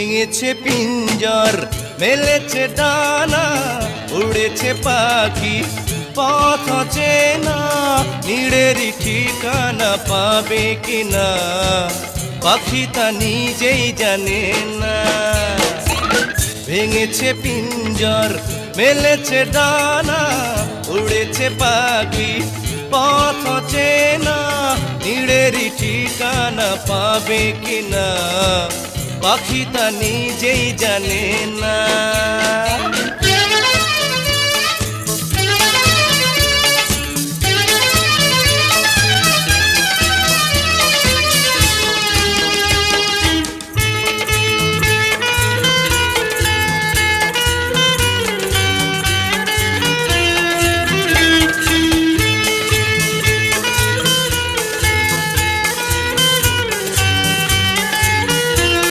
ভেঙেছে পিঞ্জর মেলেছে ডানা উড়েছে পাখি পথ চেনা নীড়েরই ঠিকানা পাবে কিনা পাখি তা নিজেই জানে না। ভেঙেছে পিঞ্জর মেলেছে ডানা উড়েছে পাখি পথ চেনা নীড়েরই ঠিকানা পাবে কিনা পাখি তা নিজেই জানে না।